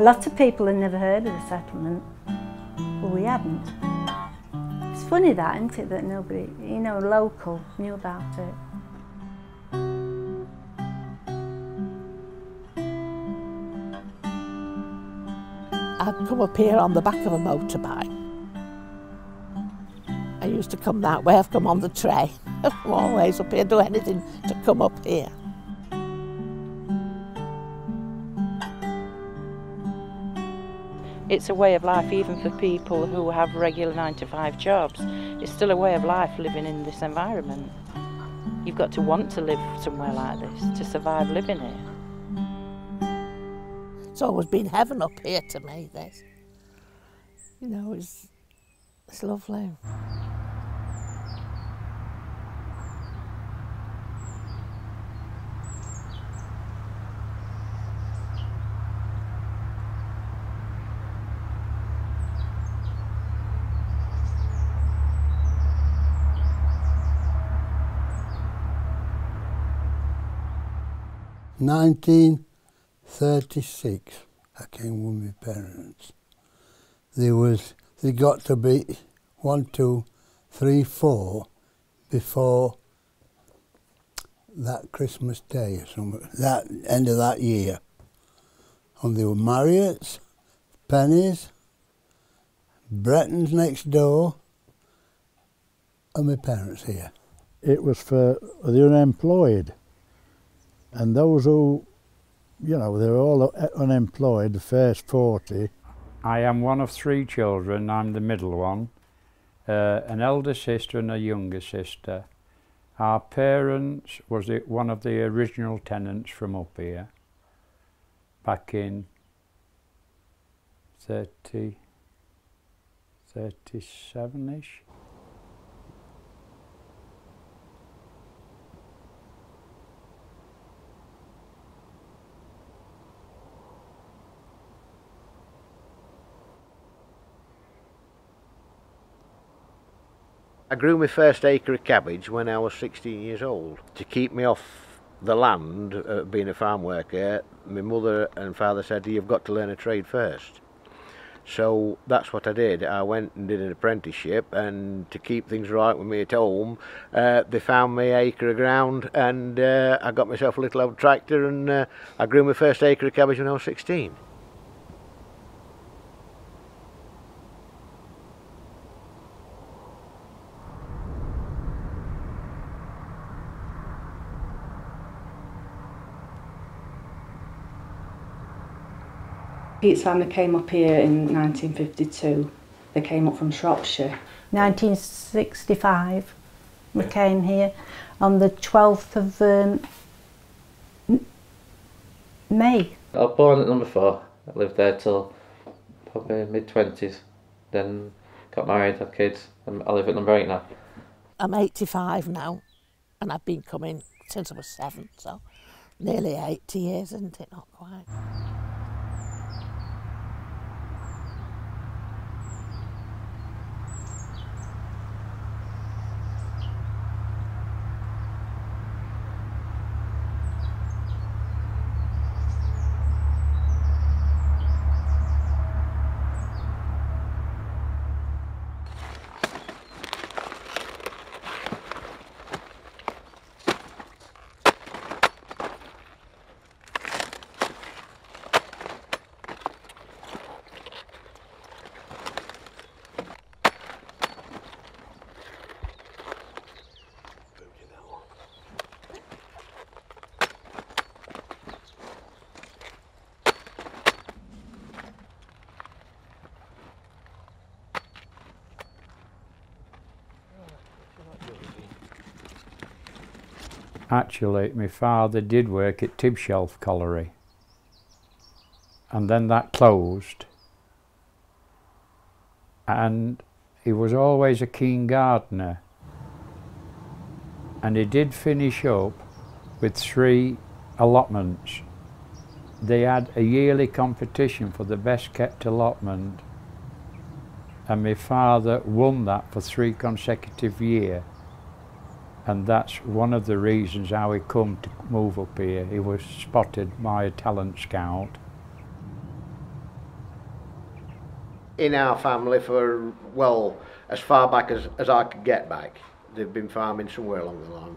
Lots of people had never heard of the settlement, but we hadn't. It's funny that, isn't it, that nobody, local knew about it. I'd come up here on the back of a motorbike. I used to come that way, I've come on the tray. I'm always up here, do anything to come up here. It's a way of life even for people who have regular 9-to-5 jobs. It's still a way of life living in this environment. You've got to want to live somewhere like this to survive living it. It's always been heaven up here to me, this. It's lovely. In 1936, I came with my parents. They got to be 1, 2, 3, 4 before that Christmas Day or something, that end of that year. And they were Marriott's, Penny's, Bretton's next door, and my parents here. It was for the unemployed. And those who, they were all unemployed, the first 40. I am one of 3 children, I'm the middle one. An elder sister and a younger sister. Our parents was one of the original tenants from up here, back in 37-ish. I grew my first acre of cabbage when I was 16 years old. To keep me off the land, being a farm worker, my mother and father said, you've got to learn a trade first. So that's what I did. I went and did an apprenticeship, and to keep things right with me at home, they found me an acre of ground, and I got myself a little old tractor, and I grew my first acre of cabbage when I was 16. Pete's family came up here in 1952. They came up from Shropshire. 1965, we came here on the 12th of May. I was born at number 4. I lived there till probably mid-20s. Then got married, had kids, and I live at number 8 now. I'm 85 now, and I've been coming since I was 7, so nearly 80 years, isn't it? Not quite. Actually, my father did work at Tibshelf Colliery, and then that closed, and he was always a keen gardener, and he did finish up with 3 allotments. They had a yearly competition for the best kept allotment, and my father won that for 3 consecutive years. And that's one of the reasons how he come to move up here. He was spotted by a talent scout. In our family for, well, as far back as I could get back, they've been farming somewhere along the line.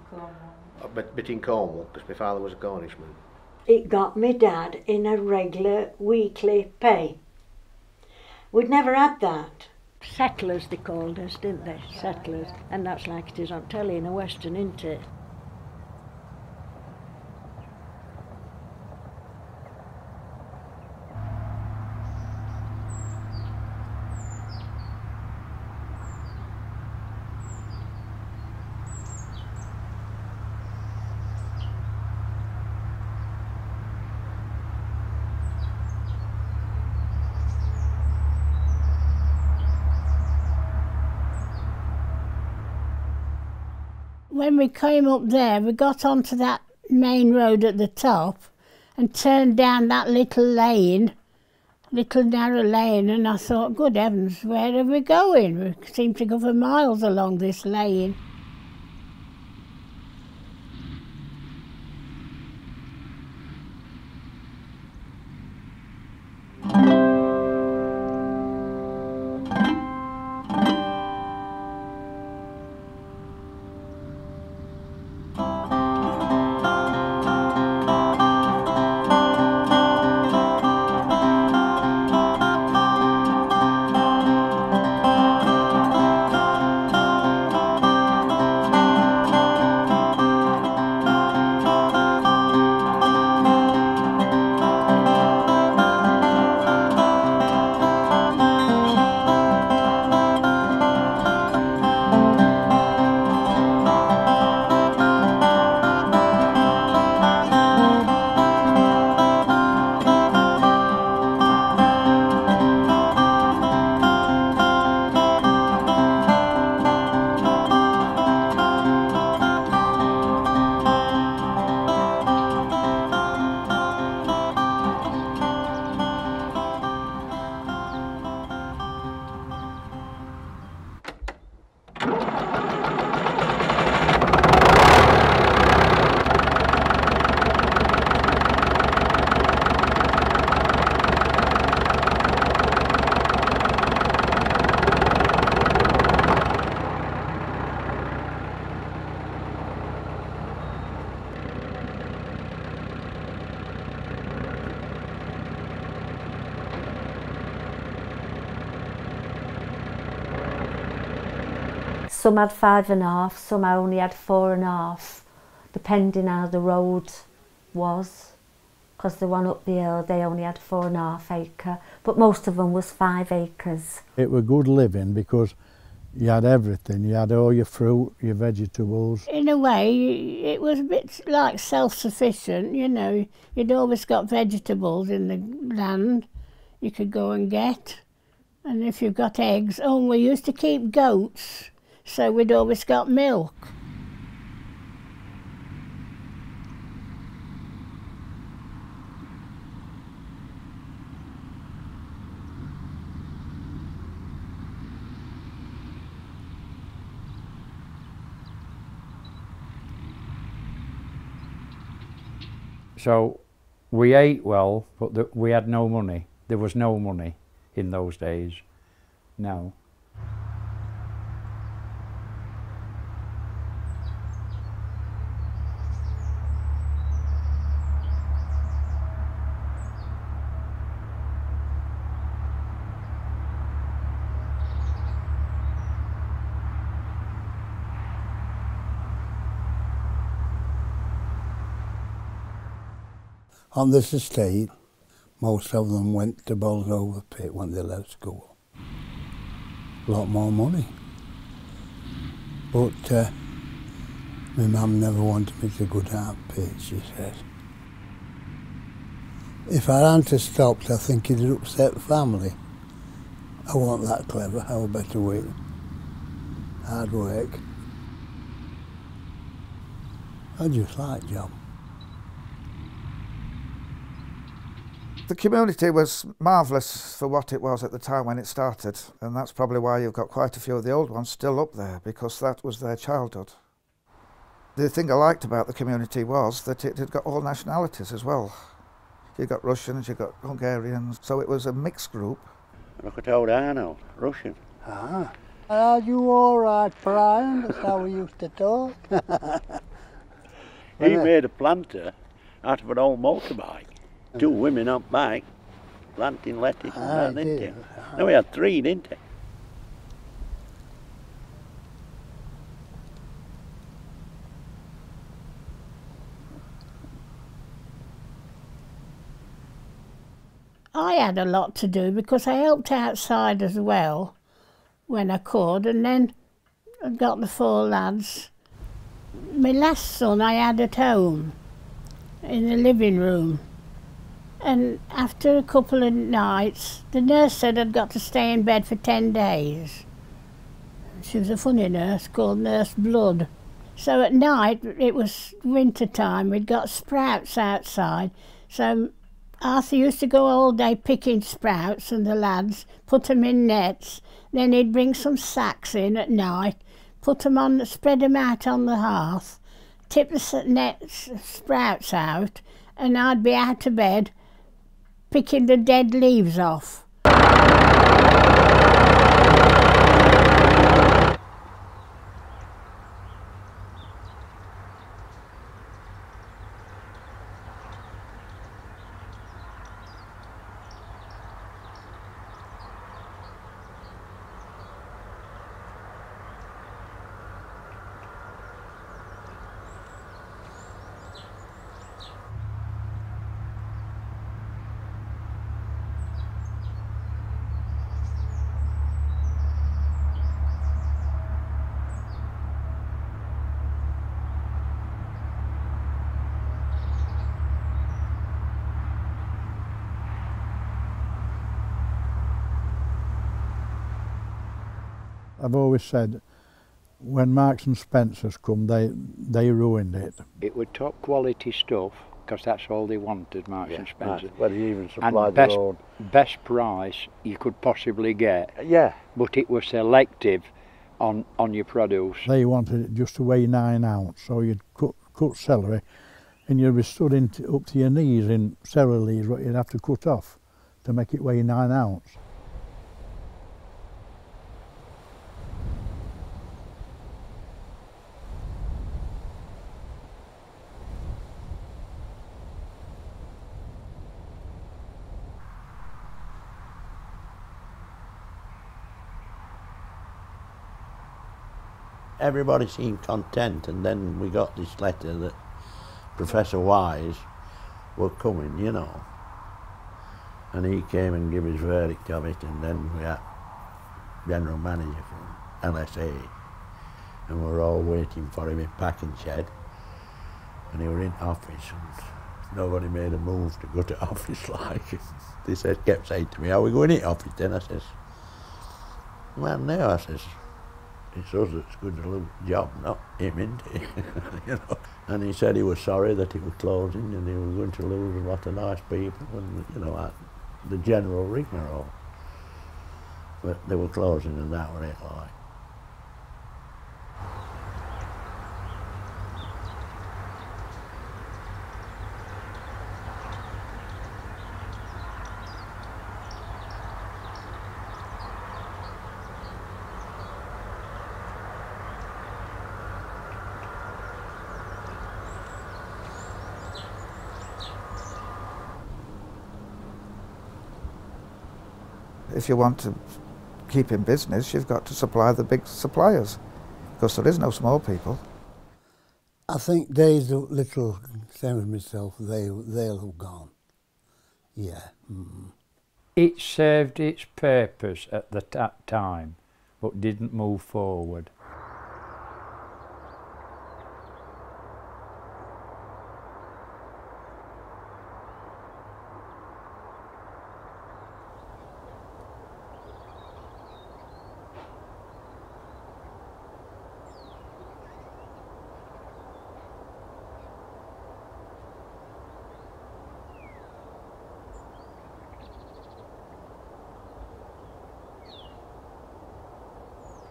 But in Cornwall, because my father was a Cornishman. It got me dad in a regular weekly pay. We'd never had that. Settlers they called us, didn't they? Settlers. And that's like it is on telly in a western, isn't it? When we came up there, we got onto that main road at the top and turned down that little lane, little narrow lane, and I thought, good heavens, where are we going? We seem to go for miles along this lane. Some had 5.5, some only had 4.5, depending how the road was. Because the one up the hill, they only had 4.5 acre, but most of them was 5 acres. It was good living because you had everything. You had all your fruit, your vegetables. In a way, it was a bit like self-sufficient, you know. You'd always got vegetables in the land you could go and get. And if you've got eggs, oh, we used to keep goats, so we'd always got milk. So we ate well, but we had no money. There was no money in those days. No. On this estate, most of them went to Bolsover Pit when they left school. A lot more money. But my mum never wanted me to go down Pit, she said. If I hadn't have stopped, I think it'd upset the family. I wasn't that clever, I was better with hard work. I just like job. The community was marvellous for what it was at the time when it started, and that's probably why you've got quite a few of the old ones still up there, because that was their childhood. The thing I liked about the community was that it had got all nationalities as well. You got Russians, you got Hungarians, so it was a mixed group. Look at old Arnold, Russian. Ah. Are you all right, Brian? That's how we used to talk. He made a planter out of an old motorbike. 2 women up back, planting lettuce and that, didn't he? No, we had 3, didn't he? I had a lot to do because I helped outside as well when I could, and then I got the 4 lads. My last son I had at home in the living room, and after a couple of nights the nurse said I'd got to stay in bed for 10 days. She was a funny nurse called Nurse Blood. So at night, it was winter time, we'd got sprouts outside, so Arthur used to go all day picking sprouts, and the lads put them in nets. Then he'd bring some sacks in at night, put them on, spread them out on the hearth, tip the nets, sprouts out, and I'd be out of bed picking the dead leaves off. I've always said, when Marks and Spencer's come, they ruined it. It was top quality stuff, because that's all they wanted, Marks and Spencer. Well, he even supplied their own. Best price you could possibly get. Yeah. But it was selective on your produce. They wanted it just to weigh 9 ounce, so you'd cut celery, and you'd be stood up to your knees in celery leaves, what you'd have to cut off to make it weigh 9 ounce. Everybody seemed content, and then we got this letter that Professor Wise were coming, you know. And he came and gave his verdict of it, and then we had General Manager from LSA, and we were all waiting for him in packing shed, and he were in office, and nobody made a move to go to office like. They kept saying to me, "Are we going in office then?" I says, "Well, no," I says, "it's us that's going to lose the job, not him, isn't it?" You know. And he said he was sorry that it was closing and he was going to lose a lot of nice people, and you know, the general rigmarole. But they were closing, and that was it, like. If you want to keep in business, you've got to supply the big suppliers, because there is no small people. I think days of little, same as myself, they'll have gone. Yeah. Mm. It served its purpose at that time, but didn't move forward.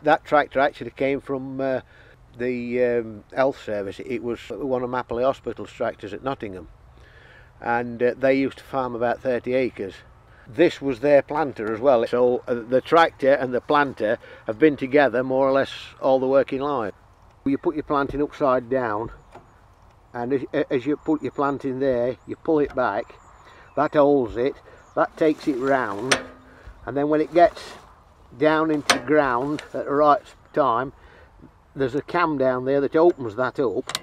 That tractor actually came from the health service. It was one of Mapley Hospital's tractors at Nottingham, and they used to farm about 30 acres. This was their planter as well, so the tractor and the planter have been together more or less all the working life. You put your planting upside down, and as you put your planting there, you pull it back, that holds it, that takes it round, and then when it gets down into the ground at the right time, there's a cam down there that opens that up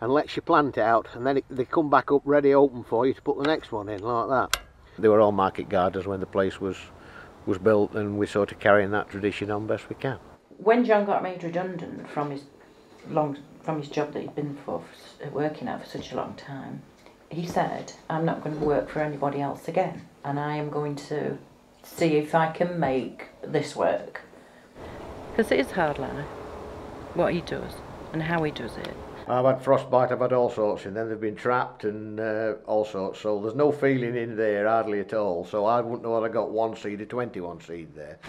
and lets you plant out, and then they come back up ready open for you to put the next one in, like that. They were all market gardeners when the place was built, and we're sort of carrying that tradition on best we can. When John got made redundant from his job that he'd been working at for such a long time, he said, "I'm not going to work for anybody else again, and I am going to see if I can make this work." Because it is hard life, what he does and how he does it. I've had frostbite, I've had all sorts, and then they've been trapped and all sorts, so there's no feeling in there hardly at all, so I wouldn't know whether I got 1 seed or 21 seed there.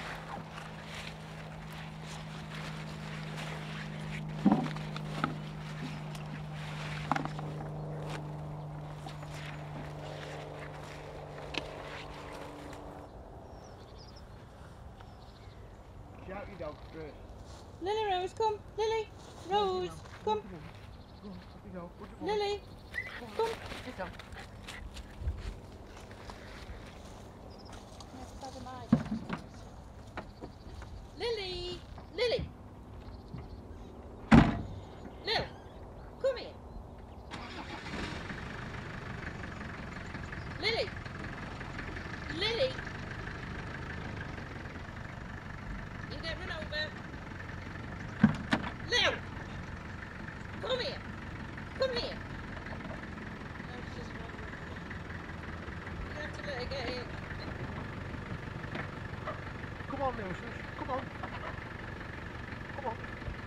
Lily Rose, come. Lily Rose, come. Lily, come. Lily, Lily. Lil, come here. Lily, Lily. You get run over. Lil, come here. Come here. No, she's just wandering. You have to let her get in. Come on, Lucius. Come on. Come on.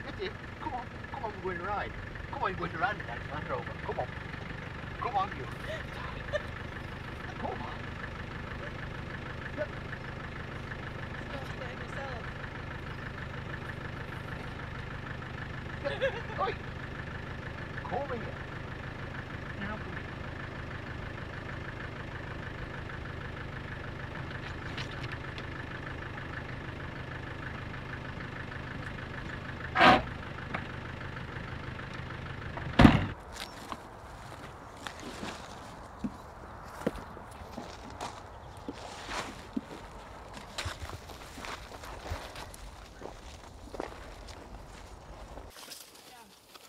Get it. Come on. Come on, we're going to ride. Come on, you're going to ride and land her over. Come on. Come on, you. Come on. Oi! Come here. Now, come here.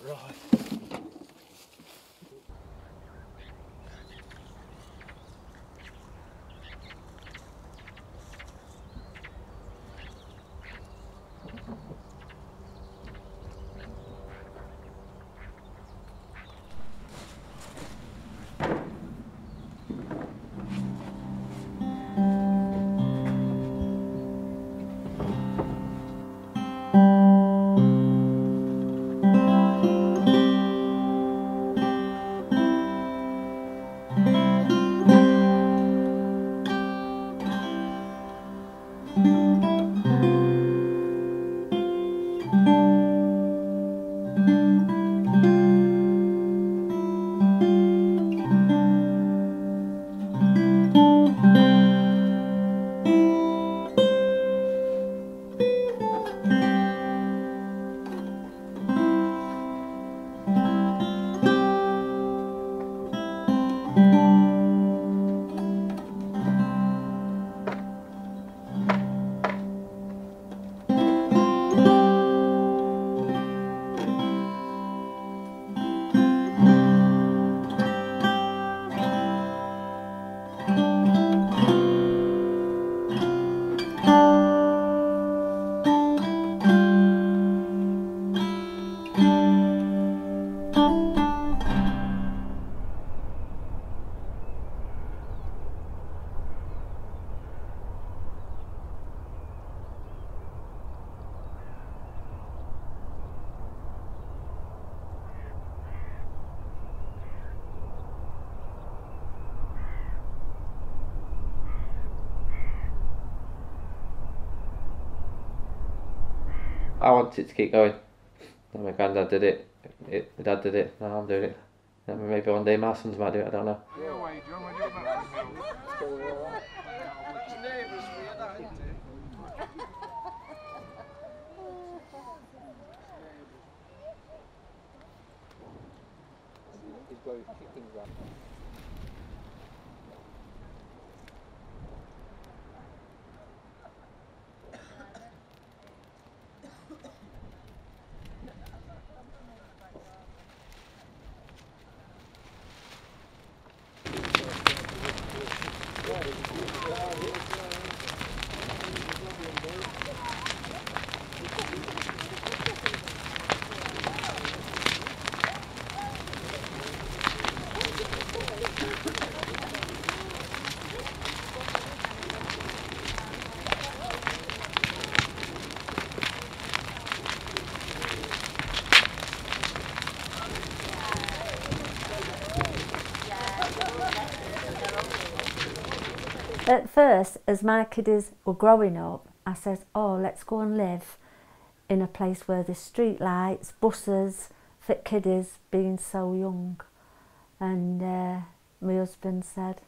Right. I wanted it to keep going. And my granddad did it, my dad did it, now I'm doing it. And maybe one day my sons might do it, I don't know. At first, as my kiddies were growing up, I said, oh, let's go and live in a place where there's street lights, buses, for kiddies being so young. And my husband said,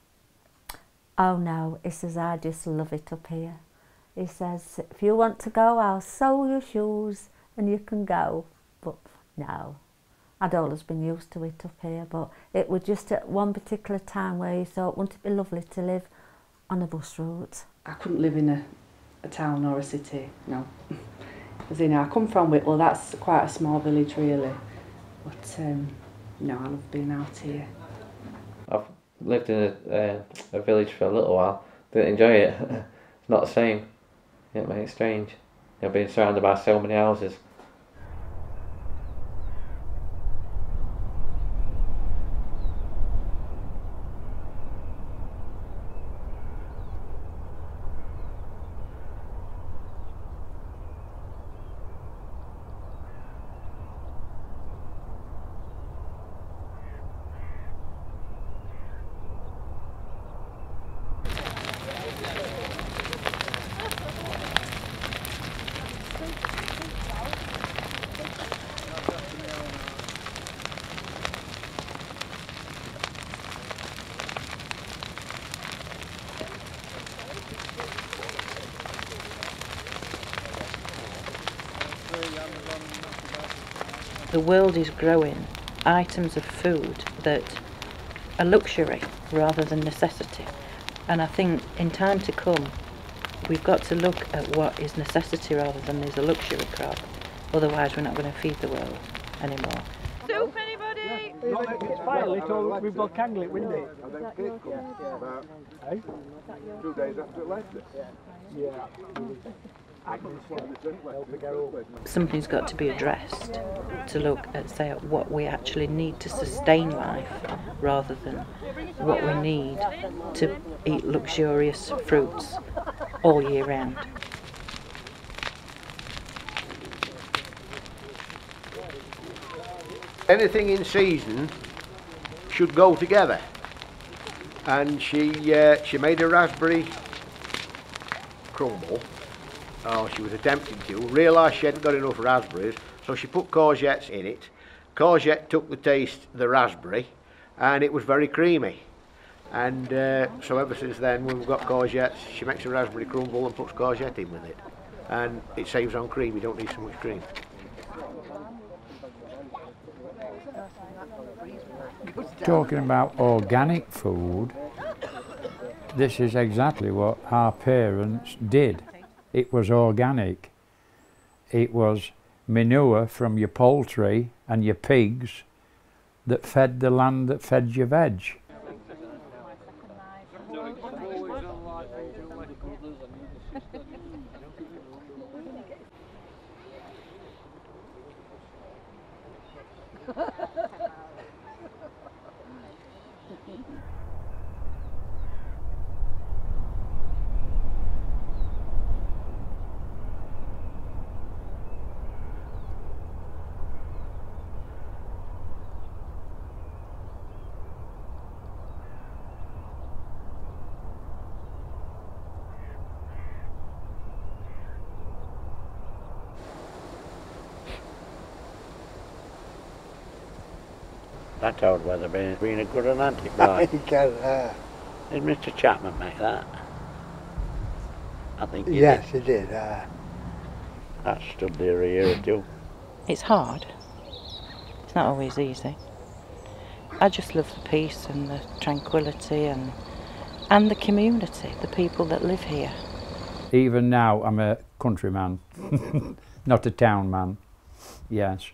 oh no, he says, I just love it up here. He says, if you want to go, I'll sew your shoes and you can go. But no, I'd always been used to it up here, but it was just at one particular time where you thought, wouldn't it be lovely to live on a bus route? I couldn't live in a town or a city, no. As in, I come from Whitwell, that's quite a small village really. But no, I love being out here. I've lived in a village for a little while, didn't enjoy it. It's not the same. It made it strange. You know, being surrounded by so many houses. The world is growing items of food that are luxury rather than necessity. And I think in time to come, we've got to look at what is necessity rather than is a luxury crop. Otherwise, we're not going to feed the world anymore. Soup, anybody? It's finally told we've got Canglet windy. Hey? 2 days after it left it. Yeah. Something's got to be addressed to look at, say, at what we actually need to sustain life rather than what we need to eat luxurious fruits all year round. Anything in season should go together, and she made a raspberry crumble. Oh, she was attempting to, realised she hadn't got enough raspberries, so she put courgettes in it. Courgette took the taste of the raspberry, and it was very creamy. And so ever since then, when we've got courgettes, she makes a raspberry crumble and puts courgette in with it. And it saves on cream, you don't need so much cream. Talking about organic food, this is exactly what our parents did. It was organic. It was manure from your poultry and your pigs that fed the land that fed your veg. That old Weatherby's been a good romantic boy. He can, Did Mr. Chapman make that? I think he yes, did. he did. That stood there a year or two. It's hard. It's not always easy. I just love the peace and the tranquility and the community, the people that live here. Even now, I'm a countryman, not a town man. Yes.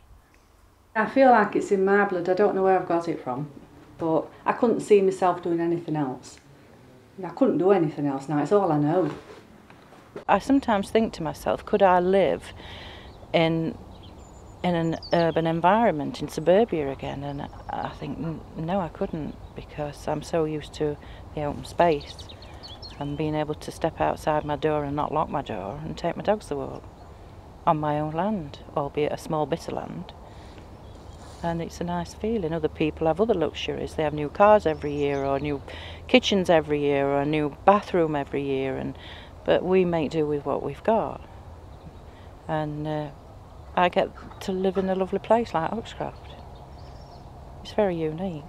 I feel like it's in my blood. I don't know where I've got it from, but I couldn't see myself doing anything else. I couldn't do anything else now. It's all I know. I sometimes think to myself, could I live in an urban environment, in suburbia again? And I think, no, I couldn't, because I'm so used to the open space and being able to step outside my door and not lock my door and take my dogs to walk on my own land, albeit a small bit of land. And it's a nice feeling. Other people have other luxuries. They have new cars every year, or new kitchens every year, or a new bathroom every year, but we make do with what we've got. And I get to live in a lovely place like Oxcroft. It's very unique.